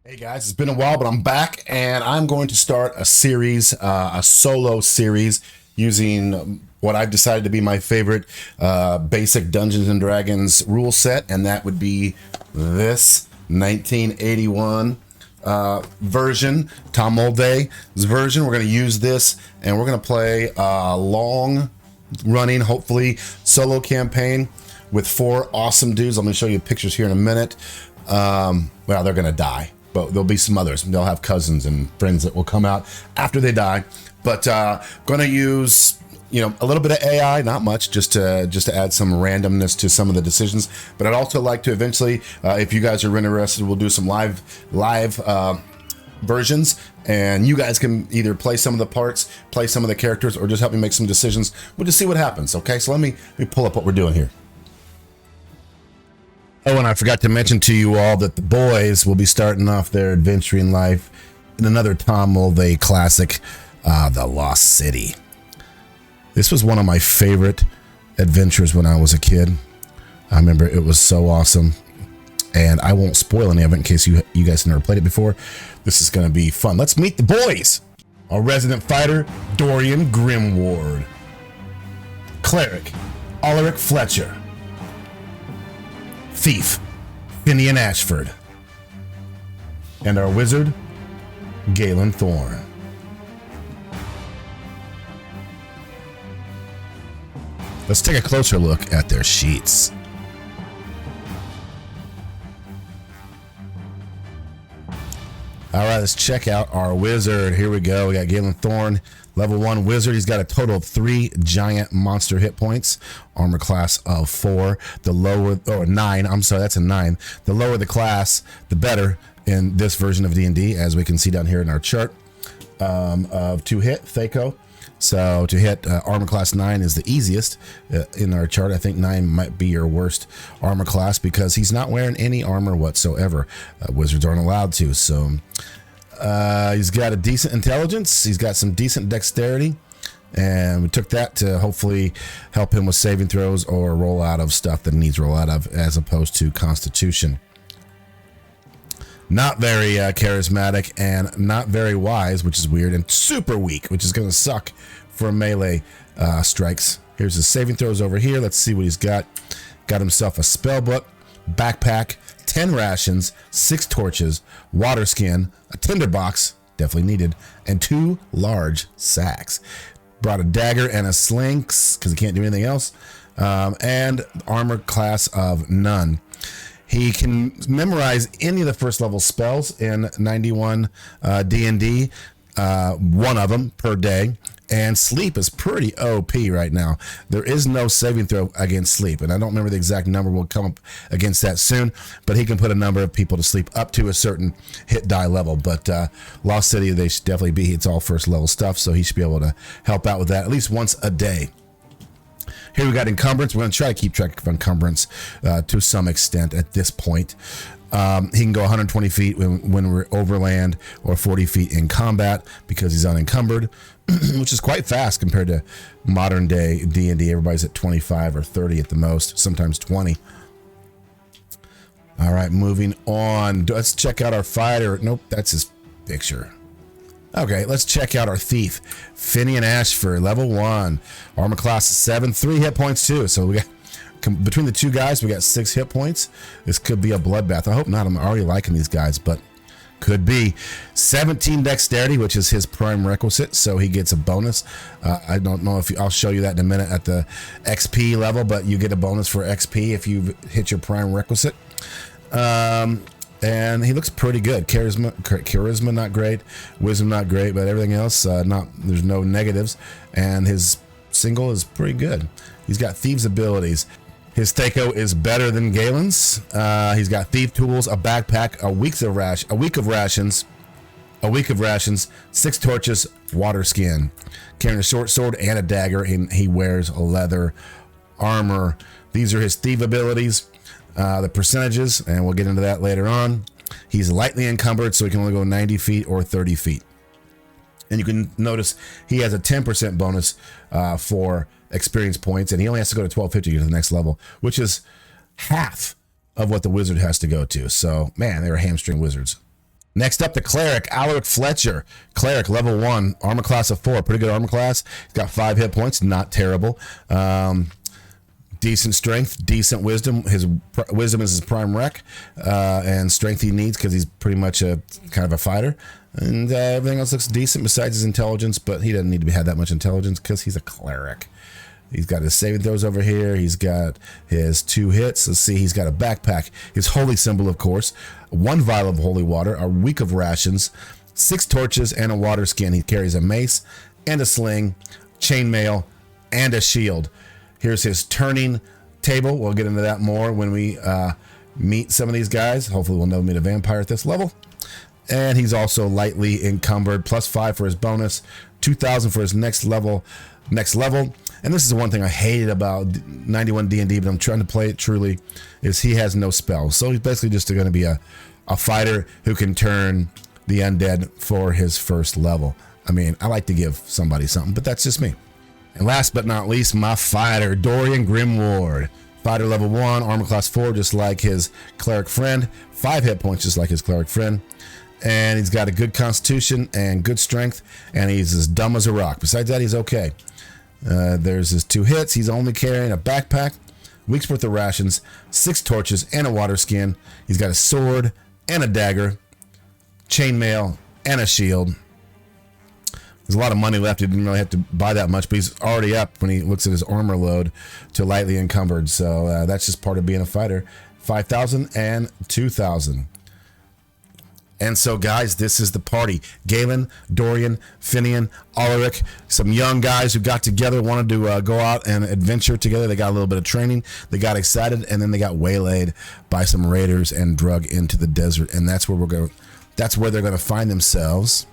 Hey guys, it's been a while, but I'm back and I'm going to start a series, a solo series using what I've decided to be my favorite basic Dungeons and Dragons rule set, and that would be this 1981 version, Tom Moldvay's version. We're going to use this and we're going to play a long running, hopefully, solo campaign with four awesome dudes. I'm going to show you pictures here in a minute. Well, they're going to die, but there'll be some others. They'll have cousins and friends that will come out after they die. But going to use, a little bit of AI, not much, just to add some randomness to some of the decisions. But I'd also like to eventually, if you guys are interested, we'll do some live versions, and you guys can either play some of the parts, play some of the characters, or just help me make some decisions. We'll just see what happens. Okay, so let me pull up what we're doing here. Oh, and I forgot to mention to you all that the boys will be starting off their adventuring life in another Tom Moldvay classic, The Lost City. This was one of my favorite adventures when I was a kid. I remember it was so awesome, and I won't spoil any of it in case you guys have never played it before. This is going to be fun. Let's meet the boys. Our resident fighter, Dorian Grimward. Cleric, Ulrich Fletcher. Thief, Finian Ashford. And our wizard, Galen Thorne. Let's take a closer look at their sheets. All right, let's check out our wizard. Here we go. We got Galen Thorne, level 1 wizard. He's got a total of 3 giant monster hit points, armor class of 4. The lower, 9, I'm sorry, that's a 9. The lower the class, the better in this version of D&D, as we can see down here in our chart, of to hit, Thaco. So to hit armor class 9 is the easiest in our chart. I think 9 might be your worst armor class because he's not wearing any armor whatsoever. Wizards aren't allowed to. So he's got a decent intelligence. He's got some decent dexterity. And we took that to hopefully help him with saving throws or roll out of stuff that he needs to roll out of, as opposed to Constitution. Not very charismatic and not very wise, which is weird, and super weak, which is going to suck for melee strikes. Here's his saving throws over here. Let's see what he's got. Got himself a spell book, backpack, 10 rations, 6 torches, water skin, a tinderbox, definitely needed, and 2 large sacks. Brought a dagger and a sling because he can't do anything else, and armor class of none. He can memorize any of the first level spells in 91 D&D, one of them per day, and sleep is pretty OP right now. There is no saving throw against sleep, and I don't remember the exact number. We'll come up against that soon, but he can put a number of people to sleep up to a certain hit die level. But Lost City, they should definitely be, it's all first level stuff, so he should be able to help out with that at least once a day. Here we got encumbrance. We're going to try to keep track of encumbrance to some extent at this point. He can go 120 feet when we're overland, or 40 feet in combat because he's unencumbered, which is quite fast compared to modern day D&D. Everybody's at 25 or 30 at the most, sometimes 20. All right, moving on. Let's check out our fighter. Nope, that's his picture. Okay, let's check out our thief, Finian Ashford, level 1, armor class 7, 3 hit points too. So we got, between the two guys, we got 6 hit points. This could be a bloodbath. I hope not. I'm already liking these guys, but could be. 17 dexterity, which is his prime requisite, so he gets a bonus. I don't know if I'll show you that in a minute at the XP level, but you get a bonus for XP if you hit your prime requisite. And he looks pretty good. Charisma not great, wisdom not great, but everything else there's no negatives. And his single is pretty good. He's got thieves abilities. His Thaco is better than Galen's. He's got thief tools, a backpack, a week of rations, 6 torches, water skin, carrying a short sword and a dagger, and he wears leather armor. These are his thief abilities. The percentages, and we'll get into that later on. He's lightly encumbered, so he can only go 90 feet or 30 feet. And you can notice he has a 10% bonus for experience points, and he only has to go to 1250 to get to the next level, which is half of what the wizard has to go to. So, man, they were hamstring wizards. Next up, the Cleric, Alaric Fletcher. Cleric, level 1, armor class of 4. Pretty good armor class. He's got 5 hit points, not terrible. Decent strength, decent wisdom. His wisdom is his prime rec, and strength he needs because he's pretty much a kind of a fighter. And everything else looks decent besides his intelligence, but he doesn't need to have that much intelligence because he's a Cleric. He's got his saving throws over here. He's got his 2 hits. Let's see, he's got a backpack. His holy symbol, of course. 1 vial of holy water, a week of rations, 6 torches, and a water skin. He carries a mace and a sling, chainmail, and a shield. Here's his turning table. We'll get into that more when we meet some of these guys. Hopefully we'll never meet a vampire at this level. And he's also lightly encumbered, +5 for his bonus, 2,000 for his next level. And this is the one thing I hated about 91 D&D, but I'm trying to play it truly, is he has no spells. So he's basically just going to be a fighter who can turn the undead for his first level. I mean, I like to give somebody something, but that's just me. And last but not least, my fighter, Dorian Grimward. Fighter level 1, armor class 4, just like his Cleric friend. 5 hit points, just like his Cleric friend. And he's got a good constitution and good strength, and he's as dumb as a rock. Besides that, he's okay. There's his 2 hits. He's only carrying a backpack, week's worth of rations, 6 torches, and a water skin. He's got a sword and a dagger, chainmail, and a shield. There's a lot of money left. He didn't really have to buy that much, but he's already up when he looks at his armor load to lightly encumbered. So that's just part of being a fighter. 5,000 and 2,000. And so, guys, this is the party. Galen, Dorian, Finian, Alaric, some young guys who got together, wanted to go out and adventure together. They got a little bit of training. They got excited, and then they got waylaid by some raiders and drug into the desert. And that's where that's where they're going to find themselves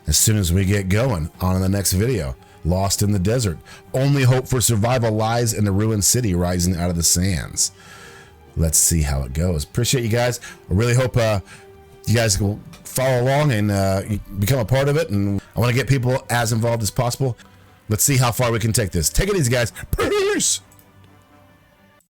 as soon as we get going on in the next video. Lost in the desert. Only hope for survival lies in the ruined city rising out of the sands. Let's see how it goes. Appreciate you guys. I really hope you guys will follow along and become a part of it. And I want to get people as involved as possible. Let's see how far we can take this. Take it easy, guys. Peace.